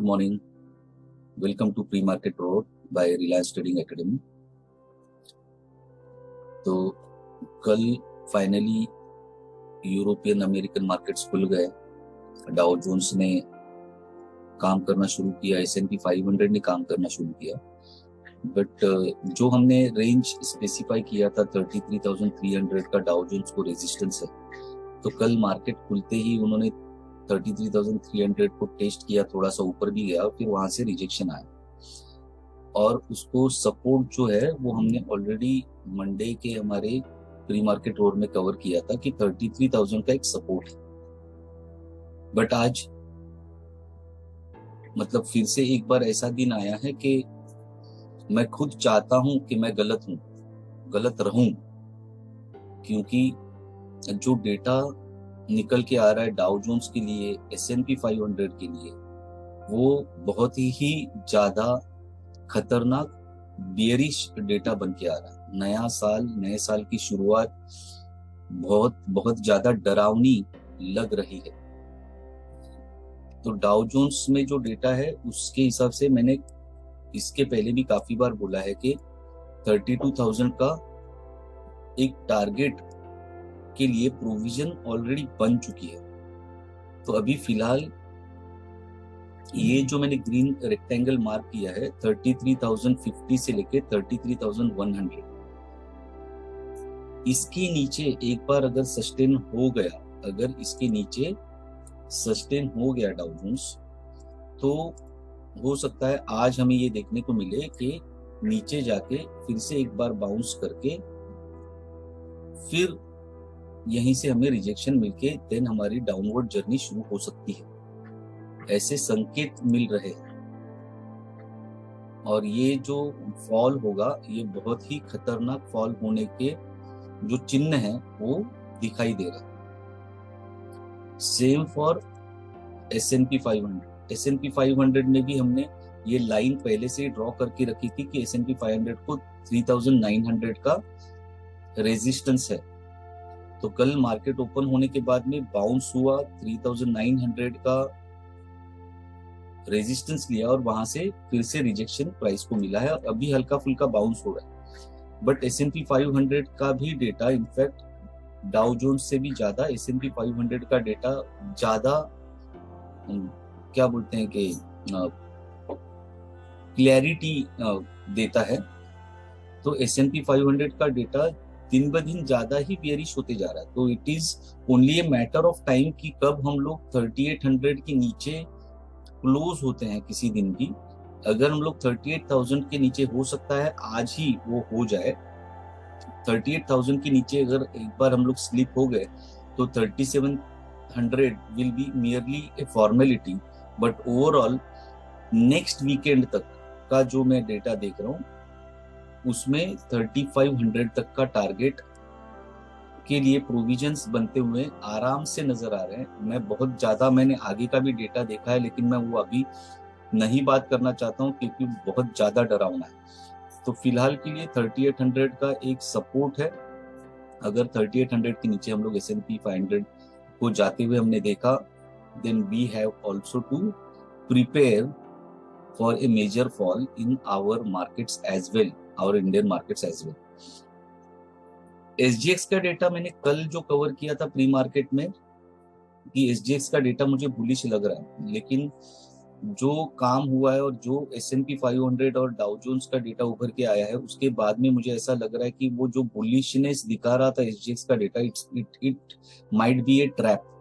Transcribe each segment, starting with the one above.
morning. Welcome to Pre-Market Road by Reliance Trading Academy. तो कल finally European American markets खुल गए। Dow Jones ने काम करना शुरू किया, S&P 500 ने काम करना शुरू किया। बट जो हमने रेंज स्पेसिफाई किया था 33,300 का डाउ जोन्स को रेजिस्टेंस है, तो कल मार्केट खुलते ही उन्होंने 33,300 को टेस्ट किया, थोड़ा सा ऊपर भी गया और फिर वहां से रिजेक्शन आया। और उसको सपोर्ट जो है वो हमने ऑलरेडी मंडे के हमारे प्री मार्केट रोड में कवर किया था कि 33,000 का एक सपोर्ट है। बट आज मतलब फिर से एक बार ऐसा दिन आया है कि मैं खुद चाहता हूं कि मैं गलत रहूं, क्योंकि जो डेटा निकल के आ रहा है डाउ जोन्स के लिए, S&P 500 के लिए, वो बहुत ही ज्यादा खतरनाक बियरिश डेटा बन के आ रहा है। नए साल की शुरुआत बहुत ज्यादा डरावनी लग रही है। तो डाउ जोन्स में जो डेटा है उसके हिसाब से मैंने इसके पहले भी काफी बार बोला है कि 32,000 का एक टारगेट के लिए प्रोविजन ऑलरेडी बन चुकी है। तो अभी फिलहाल ये जो मैंने ग्रीन रेक्टेंगल मार्क किया है 33,050 से लेके 33,100, इसके नीचे एक बार अगर सस्टेन हो गया, अगर इसके नीचे सस्टेन हो गया डाउ जोन्स, तो हो सकता है आज हमें ये देखने को मिले कि नीचे जाके फिर से एक बार बाउंस करके फिर यहीं से हमें रिजेक्शन मिलके देन हमारी डाउनवर्ड जर्नी शुरू हो सकती है। ऐसे संकेत मिल रहे हैं और ये जो फॉल होगा ये बहुत ही खतरनाक फॉल होने के जो चिन्ह हैं वो दिखाई दे रहे हैं। Same for S&P 500। S&P 500 में भी हमने ये लाइन पहले से ड्रॉ करके रखी थी कि S&P 500 को 3,900 का रेजिस्टेंस है। तो कल मार्केट ओपन होने के बाद में बाउंस हुआ, 3,900 का रेजिस्टेंस लिया और वहां से फिर से रिजेक्शन प्राइस को मिला है और अभी हल्का फुल्का बाउंस हो रहा है। बट S&P 500 का भी डेटा, इनफैक्ट डाउ जोन्स से भी ज्यादा S&P 500 का डेटा ज्यादा क्या बोलते हैं कि क्लैरिटी देता है। तो S&P 500 का डेटा दिन ब दिन ज्यादा ही बेयरिश होते जा रहा है। तो it is only a matter of time कि कब हम लोग 3800 के नीचे क्लोज होते हैं किसी दिन भी। अगर हम लोग 38,000 के नीचे, हो सकता है आज ही वो हो जाए, 38,000 के नीचे अगर एक बार हम लोग स्लिप हो गए तो 3700 will be merely A formality. But overall next weekend तक का जो मैं डेटा देख रहा हूँ उसमें 3500 तक का टारगेट के लिए प्रोविजंस बनते हुए आराम से नजर आ रहे हैं। मैंने आगे का भी डेटा देखा है, लेकिन मैं वो अभी नहीं बात करना चाहता हूँ क्योंकि बहुत ज्यादा डरावना है। तो फिलहाल के लिए 3800 का एक सपोर्ट है। अगर 3800 के नीचे हम लोग S&P 500 को जाते हुए हमने देखा, then we have also to prepare for a major fall in our markets as well, our Indian markets as well. SGX का डेटा मैंने कल जो कवर किया था प्री मार्केट में कि SGX का डेटा मुझे बुलिश लग रहा है, लेकिन जो काम हुआ है और जो S&P 500 और डाउ जोन्स का डेटा उभर के आया है उसके बाद में मुझे ऐसा लग रहा है कि वो जो बुलिशनेस दिखा रहा था SGX का data, it might be A trap.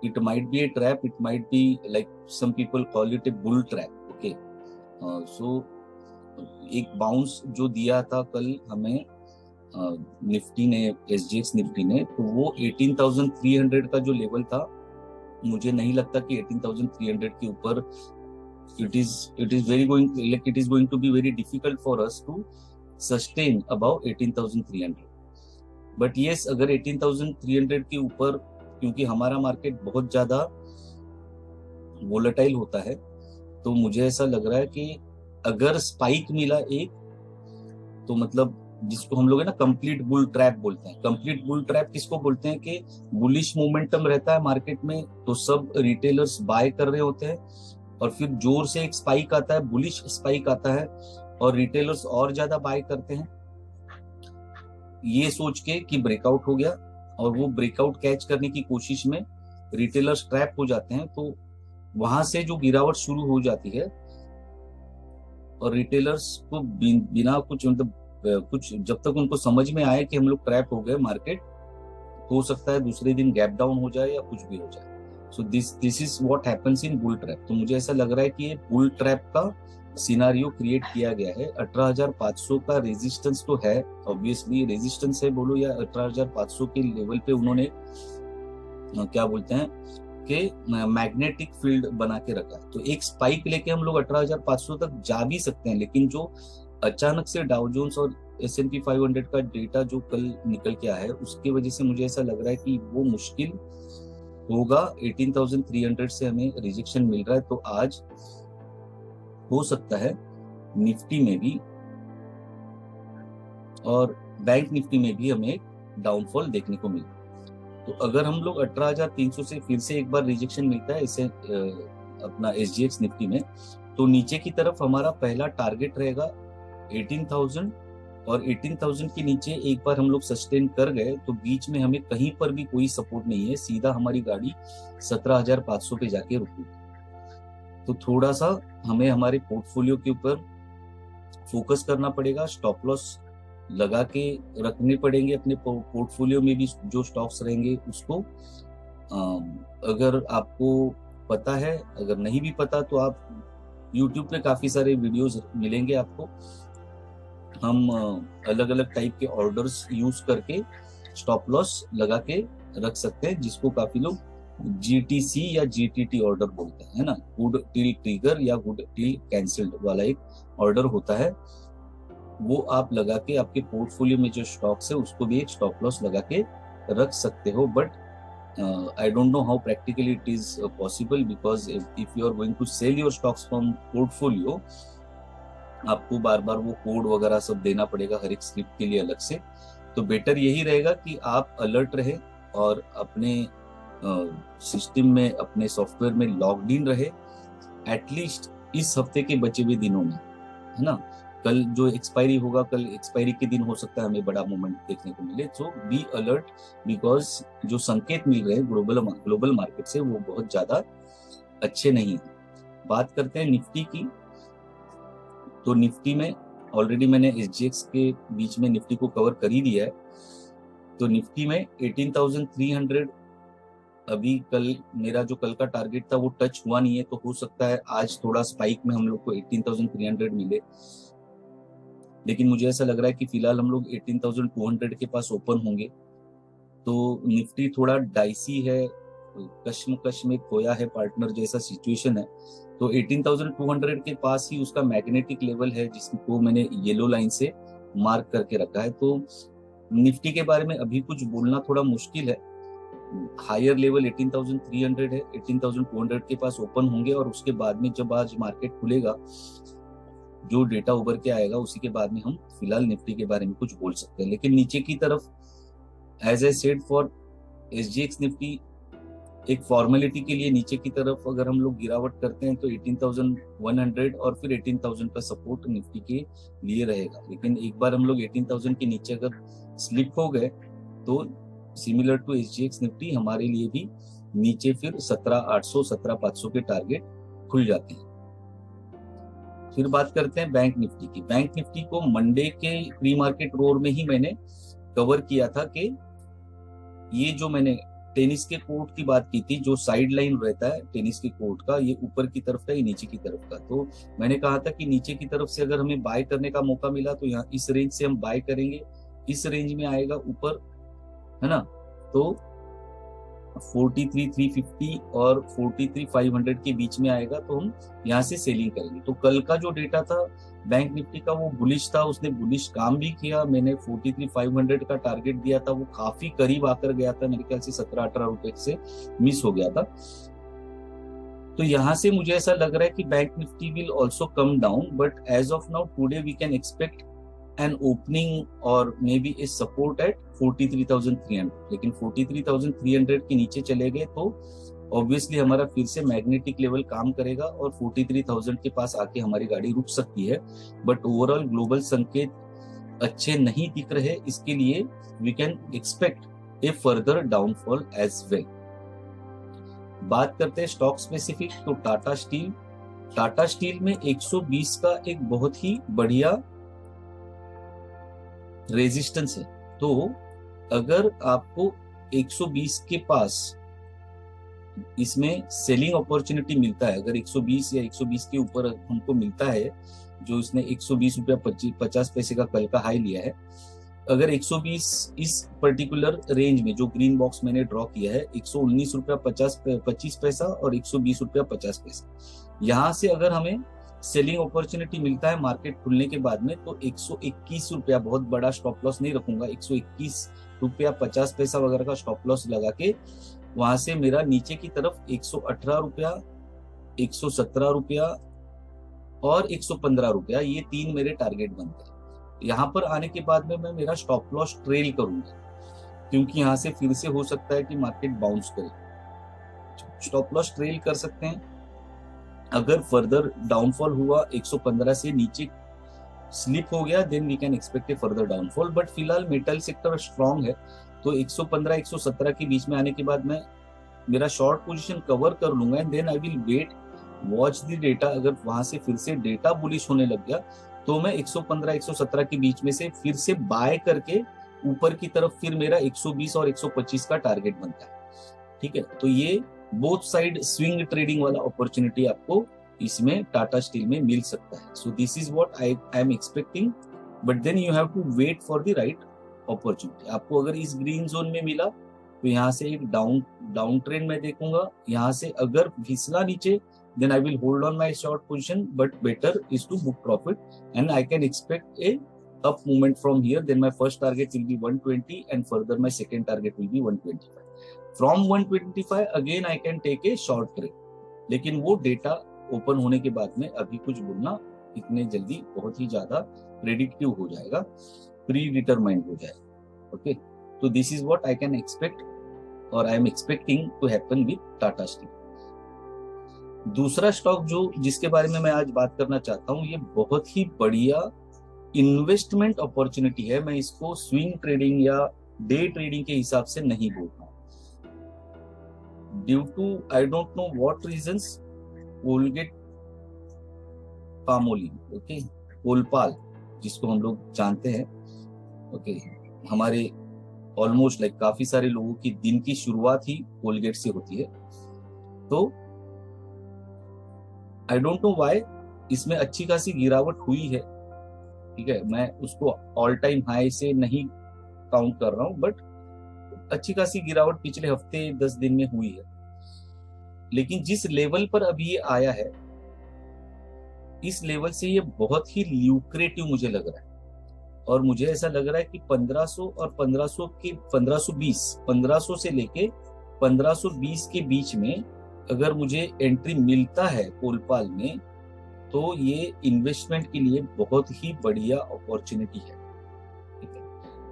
It might be a trap, it might be like some people call it a bull trap, okay? So एक बाउंस जो दिया था कल हमें निफ्टी ने, SGX निफ्टी ने, तो वो 18,300 का जो लेवल था, मुझे नहीं लगता कि 18,300 के ऊपर it is going to be very difficult for us to sustain above 18,300. But yes, अगर 18,300 के ऊपर, क्योंकि हमारा मार्केट बहुत ज्यादा वोलेटाइल होता है, तो मुझे ऐसा लग रहा है कि अगर स्पाइक मिला एक, तो मतलब जिसको हम लोग है ना कंप्लीट बुल ट्रैप बोलते हैं। कंप्लीट बुल ट्रैप किसको बोलते हैं कि बुलिश मोमेंटम रहता है मार्केट में, तो सब रिटेलर्स बाय कर रहे होते हैं और फिर जोर से एक स्पाइक आता है, बुलिश स्पाइक आता है, और रिटेलर्स और ज्यादा बाय करते हैं ये सोच के कि ब्रेकआउट हो गया, और वो ब्रेकआउट कैच करने की कोशिश में रिटेलर्स ट्रैप हो जाते हैं। तो वहां से जो गिरावट शुरू हो जाती है, और रिटेलर्स को बिना कुछ मतलब कुछ जब तक उनको समझ में आए कि हम लोग ट्रैप हो गए, मार्केट हो सकता है दूसरे दिन गैप डाउन हो जाए या कुछ भी हो जाए। सो this is what happens in bull trap. तो मुझे ऐसा लग रहा है कि ये बुल ट्रैप का सिनारियो क्रिएट किया गया है। 18,500 का रेजिस्टेंस तो है, ऑब्वियसली रेजिस्टेंस है बोलो या 18,500 के लेवल पे उन्होंने क्या बोलते हैं कि मैग्नेटिक फील्ड बना के रखा है। तो एक स्पाइक लेके हम लोग 18,500 तक जा भी सकते हैं, लेकिन जो अचानक से डाउ जोन्स और S&P 500 का डेटा जो कल निकल के आया है, उसकी वजह से मुझे ऐसा लग रहा है कि वो मुश्किल होगा। 18,300 से हमें रिजेक्शन मिल रहा है, तो आज हो सकता है निफ्टी में भी और बैंक निफ्टी में भी हमें डाउनफॉल देखने को मिले। तो अगर हम लोग 18,300 से फिर से एक बार रिजेक्शन मिलता है इसे अपना SGX निफ्टी में, तो नीचे की तरफ हमारा पहला टारगेट रहेगा 18,000, और 18,000 के नीचे एक बार हम लोग सस्टेन कर गए तो बीच में हमें कहीं पर भी कोई सपोर्ट नहीं है, सीधा हमारी गाड़ी 17,500 पे जाके रुकेगी। तो थोड़ा सा हमें हमारे पोर्टफोलियो के ऊपर फोकस करना पड़ेगा, स्टॉप लॉस लगा के रखने पड़ेंगे अपने पोर्टफोलियो में भी, जो स्टॉक्स रहेंगे उसको। अगर आपको पता है, अगर नहीं भी पता तो आप YouTube पे काफी सारे वीडियोस मिलेंगे आपको। हम अलग अलग टाइप के ऑर्डर्स यूज करके स्टॉप लॉस लगा के रख सकते हैं, जिसको काफी लोग GTC या GTT ऑर्डर बोलते हैं, है ना, गुड टिल ट्रिगर या गुड टिल कैंसिल्ड वाला एक ऑर्डर होता है। वो आप लगा के आपके पोर्टफोलियो में जो स्टॉक्स है उसको भी एक स्टॉप लॉस लगा के रख सकते हो। But I don't know how practically it is possible, because if you are going to sell your stocks from portfolio, आपको बार बार वो कोड वगैरह सब देना पड़ेगा हर एक स्लिप के लिए अलग से। तो बेटर यही रहेगा कि आप अलर्ट रहे और अपने सिस्टम में, अपने सॉफ्टवेयर में लॉग्ड इन रहे, एटलीस्ट इस हफ्ते के बचे हुए दिनों में, है ना। कल जो एक्सपायरी होगा, कल एक्सपायरी के दिन हो सकता है हमें बड़ा मूवमेंट देखने को मिले। सो बी अलर्ट, बिकॉज जो संकेत मिल रहे हैं ग्लोबल मार्केट से वो बहुत ज्यादा अच्छे नहीं है। बात करते हैं निफ्टी की। तो निफ्टी में ऑलरेडी मैंने SGX के बीच में निफ्टी को कवर कर ही दिया है। तो निफ्टी में 18,300 अभी कल मेरा जो कल का टारगेट था वो टच हुआ नहीं है, तो हो सकता है आज थोड़ा स्पाइक में हम लोग को 18,300 मिले। लेकिन मुझे ऐसा लग रहा है कि फिलहाल हम लोग 18,200 के पास ओपन होंगे। तो निफ्टी थोड़ा डाइसी है, कश्मकश में खोया है पार्टनर जैसा सिचुएशन है। तो 18,200 के पास ही उसका मैग्नेटिक लेवल है, जिसको मैंने येलो लाइन से मार्क करके रखा है। तो निफ्टी के बारे में अभी कुछ बोलना थोड़ा मुश्किल है। हायर लेवल 18,300 है, 18,200 के पास ओपन होंगे, और उसके बाद में जब आज मार्केट खुलेगा, जो डेटा उभर के आएगा उसी के बाद में हम फिलहाल निफ्टी के बारे में कुछ बोल सकते हैं। लेकिन नीचे की तरफ as I said for SGX Nifty, एक फॉर्मेलिटी के लिए नीचे की तरफ अगर हम लोग गिरावट करते हैं तो 18,100 और फिर 18,000 का सपोर्ट निफ्टी के लिए रहेगा। लेकिन एक बार हम लोग 18,000 के नीचे अगर स्लिप हो गए तो सिमिलर टू SGX निफ्टी हमारे लिए भी नीचे फिर 17,800 17,500 के टारगेट खुल जाते हैं। फिर बात करते हैं बैंक निफ्टी की। बैंक निफ्टी को मंडे के प्री मार्केट रोर में ही मैंने कवर किया था कि ये जो मैंने टेनिस के कोर्ट की बात की थी, जो साइड लाइन रहता है टेनिस के कोर्ट का, ये ऊपर की तरफ का, ये नीचे की तरफ का। तो मैंने कहा था कि नीचे की तरफ से अगर हमें बाय करने का मौका मिला तो यहाँ इस रेंज से हम बाय करेंगे, इस रेंज में आएगा ऊपर, है ना। तो 43,350 और 43,500 के बीच में आएगा तो हम यहाँ से सेलिंग करेंगे। तो कल का जो डेटा था बैंक निफ्टी का वो बुलिश था, उसने बुलिश काम भी किया। मैंने 43,500 का टारगेट दिया था, वो काफी करीब आकर गया था, मेरे ख्याल से 17-18 रुपए से मिस हो गया था। तो यहाँ से मुझे ऐसा लग रहा है कि bank Nifty will also come down, but as of now today we can expect an opening or maybe a support at 43,300। लेकिन 43,300 के नीचे चले गए तो ऑब्वियसली हमारा फिर से मैग्नेटिक लेवल काम करेगा और 43,000 के पास आके हमारी गाड़ी रुक सकती है, बट ओवरऑल ग्लोबल संकेत अच्छे नहीं दिख रहे, इसके लिए we can expect a further downfall as well. बात करते हैं स्टॉक स्पेसिफिक, तो टाटा स्टील में 120 का एक बहुत ही बढ़िया रेजिस्टेंस है। तो अगर आपको 120 के पास इसमें सेलिंग अपॉर्चुनिटी मिलता है, अगर 120 या 120 के ऊपर हमको मिलता है, जो इसने 120 रुपया 50 पैसे का कल का हाई लिया है, अगर 120 इस पर्टिकुलर रेंज में जो ग्रीन बॉक्स मैंने ड्रॉ किया है 119 रुपया 25 पैसा और 120 रुपया 50 पैसा, यहाँ से अगर हमें सेलिंग अपॉर्चुनिटी मिलता है मार्केट खुलने के बाद में, तो 121 रुपया, बहुत बड़ा स्टॉप लॉस नहीं रखूंगा, 121 रुपया 50 पैसा वगैरह का स्टॉप लॉस लगा के वहां से मेरा नीचे की तरफ 118 रुपया, 117 रुपया और 115 रुपया, ये 3 मेरे टारगेट बनते हैं। यहाँ पर आने के बाद में मैं मेरा स्टॉप लॉस ट्रेल करूंगा, क्योंकि यहाँ से फिर से हो सकता है कि मार्केट बाउंस करे। स्टॉप लॉस ट्रेल कर सकते हैं। अगर फर्दर डाउनफॉल हुआ 115 से नीचे स्लिप हो गया, then we can expect a further downfall, but फिलहाल मेटल सेक्टर स्ट्रांग है, तो 115 117 के बीच में आने के बाद मैं मेरा शॉर्ट पोजीशन कवर कर लूंगा and then I will wait, watch the data. अगर वहां से फिर से डेटा बुलिश होने लग गया तो मैं 115 117 के बीच में से फिर से बाय करके ऊपर की तरफ फिर मेरा 120 और 125 का टारगेट बनता है। ठीक है, तो ये बोथ साइड स्विंग ट्रेडिंग वाला अपॉर्चुनिटी आपको इसमें टाटा स्टील में मिल सकता है। So this is what I am expecting, but then you have to wait for the right opportunity. आपको अगर इस ग्रीन जोन में मिला तो यहाँ से एक डाउन ट्रेंड में देखूंगा, यहाँ से अगर फिसला नीचे then I will hold on my short position, but better is to book profit and I can expect a up movement from here. Then my first target will be 120 and further my second target will be 125. From 125 again I can take a short trade, लेकिन वो data open होने के बाद में अभी कुछ बोलना इतने जल्दी बहुत ही ज्यादा प्रेडिक्टिव हो जाएगा, प्री डिटरमाइंड हो जाएगा। ओके, तो this is what I can expect और I am expecting to happen with Tata steel. दूसरा स्टॉक जो जिसके बारे में मैं आज बात करना चाहता हूं, ये बहुत ही बढ़िया इन्वेस्टमेंट अपॉर्चुनिटी है। मैं इसको स्विंग ट्रेडिंग या डे ट्रेडिंग के हिसाब से नहीं बोल रहा हूं, due to I don't know what reasons, Colgate Palmolive, okay, Colpal जिसको हम लोग जानते हैं, ओके, हमारे ऑलमोस्ट लाइक काफी सारे लोगों की दिन की शुरुआत ही कोलगेट से होती है। तो आई डोंट नो व्हाई इसमें अच्छी खासी गिरावट हुई है। ठीक है, मैं उसको ऑल टाइम हाई से नहीं काउंट कर रहा हूं, बट अच्छी खासी गिरावट पिछले हफ्ते 10 दिन में हुई है। लेकिन जिस लेवल पर अभी ये आया है, इस लेवल से ये बहुत ही ल्यूक्रेटिव मुझे लग रहा है, और मुझे ऐसा लग रहा है कि 1500 और 1500 से लेके 1520 के बीच में अगर मुझे एंट्री मिलता है कोलपाल में, तो ये इन्वेस्टमेंट के लिए बहुत ही बढ़िया अपॉर्चुनिटी है। ठीक है,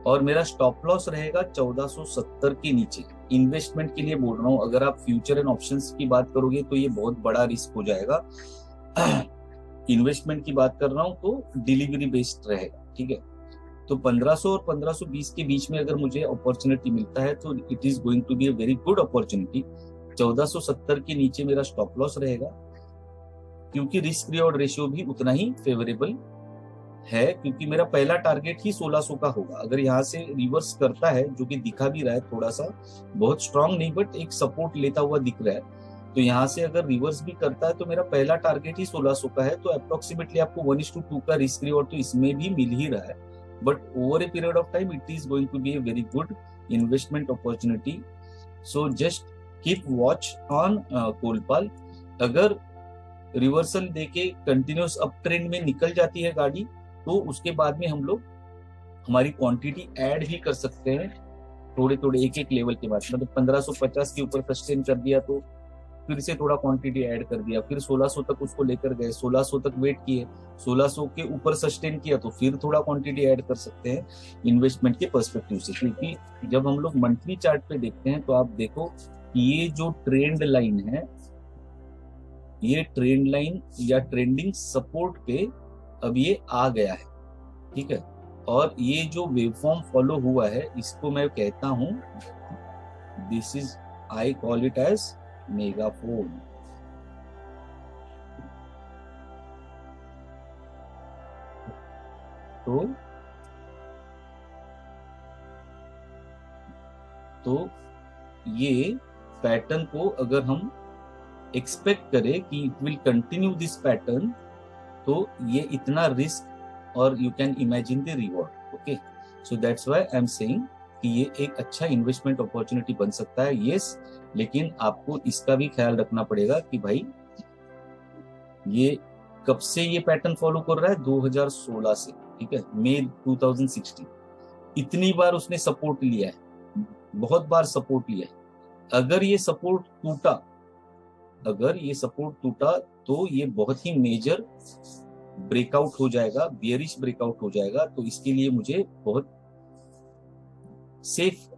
और मेरा स्टॉप लॉस रहेगा 1470 के नीचे। इन्वेस्टमेंट के लिए बोल रहा हूं, अगर आप फ्यूचर एंड ऑप्शंस की बात करोगे तो ये बहुत बड़ा रिस्क हो जाएगा। इन्वेस्टमेंट की बात कर रहा हूं तो डिलीवरी बेस्ड रहेगा। ठीक है, तो 1500 और 1520 के बीच में अगर मुझे अपॉर्चुनिटी मिलता है तो it is going to be a very good opportunity. 1470 के नीचे मेरा स्टॉप लॉस रहेगा, क्योंकि रिस्क रिवॉर्ड रेशियो भी उतना ही फेवरेबल है, क्योंकि मेरा पहला टारगेट ही 1600 का होगा। अगर यहाँ से रिवर्स करता है, जो कि दिखा भी रहा है, थोड़ा सा बहुत स्ट्रांग नहीं बट एक सपोर्ट लेता हुआ दिख रहा है, तो यहाँ से अगर रिवर्स भी करता है तो मेरा पहला टारगेट ही 1600 का है। तो अप्रोक्सीमेटली आपको 1:2 का रिस्क रिवॉर्ड तो इसमें भी मिल ही रहा है, but over a period of time it is going to be a very good investment opportunity. So just keep watch on Colpal. अगर रिवर्सल देके कंटिन्यूस अप ट्रेंड में निकल जाती है गाड़ी, तो उसके बाद में हम लोग हमारी क्वांटिटी ऐड भी कर सकते हैं थोड़े थोड़े एक लेवल के बाद। मतलब 1550 के ऊपर सस्टेन कर दिया तो फिर से थोड़ा क्वांटिटी ऐड कर दिया, फिर 1600 तक उसको लेकर गए, 1600 तक वेट किए, 1600 के ऊपर सस्टेन किया तो फिर थोड़ा क्वांटिटी ऐड कर सकते हैं इन्वेस्टमेंट के पर्सपेक्टिव से। क्योंकि जब हम लोग मंथली चार्ट पे देखते हैं तो आप देखो कि ये जो ट्रेंड लाइन है, ये ट्रेंड लाइन या ट्रेंडिंग सपोर्ट पे अब ये आ गया है, ठीक है। और ये जो वेवफॉर्म फॉलो हुआ है इसको मैं कहता हूं, this is, I call it as megaphone. तो ये पैटर्न को अगर हम एक्सपेक्ट करें कि it will continue this pattern, तो ये इतना रिस्क और you can imagine the reward. Okay, so that's why I am saying कि ये एक अच्छा इन्वेस्टमेंट अपॉर्चुनिटी बन सकता है, यस। लेकिन आपको इसका भी ख्याल रखना पड़ेगा कि भाई ये कब से ये पैटर्न फॉलो कर रहा है, 2016 से, ठीक है, मई 2016। इतनी बार उसने सपोर्ट लिया है, बहुत बार सपोर्ट लिया है। अगर ये सपोर्ट टूटा तो ये बहुत ही मेजर ब्रेकआउट हो जाएगा, बियरिश ब्रेकआउट हो जाएगा। तो इसके लिए मुझे बहुत सेफ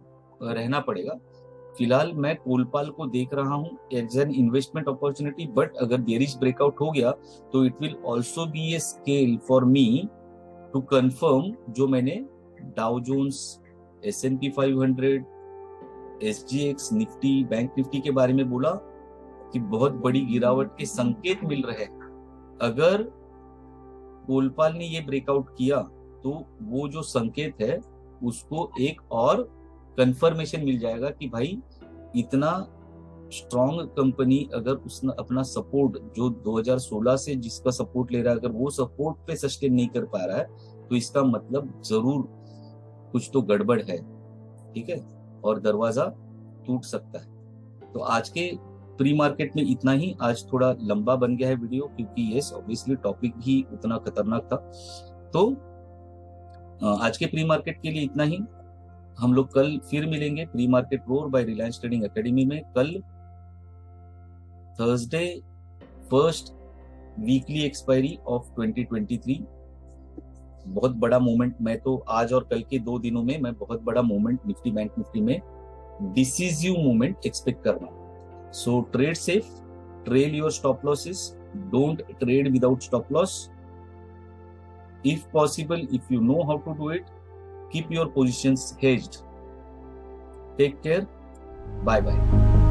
रहना पड़ेगा। फिलहाल मैं कोलपाल को देख रहा हूं as an investment opportunity, but अगर बियरिश ब्रेकआउट हो गया तो it will also be a scale for me to confirm जो मैंने Dow Jones, S&P 500, SGX, Nifty, bank Nifty के बारे में बोला कि बहुत बड़ी गिरावट के संकेत मिल रहे हैं। अगर कोलपाल ने ये ब्रेकआउट किया तो वो जो संकेत है उसको एक और कंफर्मेशन मिल जाएगा कि भाई इतना स्ट्रॉन्ग कंपनी अगर उसने अपना सपोर्ट जो 2016 से जिसका सपोर्ट ले रहा है, अगर वो सपोर्ट पे सस्टेन नहीं कर पा रहा है तो इसका मतलब जरूर कुछ तो गड़बड़ है, ठीक है, और दरवाजा टूट सकता है। तो आज के प्री मार्केट में इतना ही। आज थोड़ा लंबा बन गया है वीडियो क्योंकि यस ऑब्वियसली टॉपिक भी उतना खतरनाक था। तो आज के प्री मार्केट के लिए इतना ही। हम लोग कल फिर मिलेंगे pre market roar by Reliance trading academy में। कल Thursday, first weekly expiry of 2023। बहुत बड़ा मूवमेंट, मैं तो आज और कल के 2 दिनों में मैं बहुत बड़ा मूवमेंट निफ्टी बैंक निफ्टी में डिसिसिव मूवमेंट एक्सपेक्ट कर रहा हूं। So trade safe, trail your stop losses, don't trade without stop loss. If possible, if you know how to do it, keep your positions hedged. Take care. Bye bye.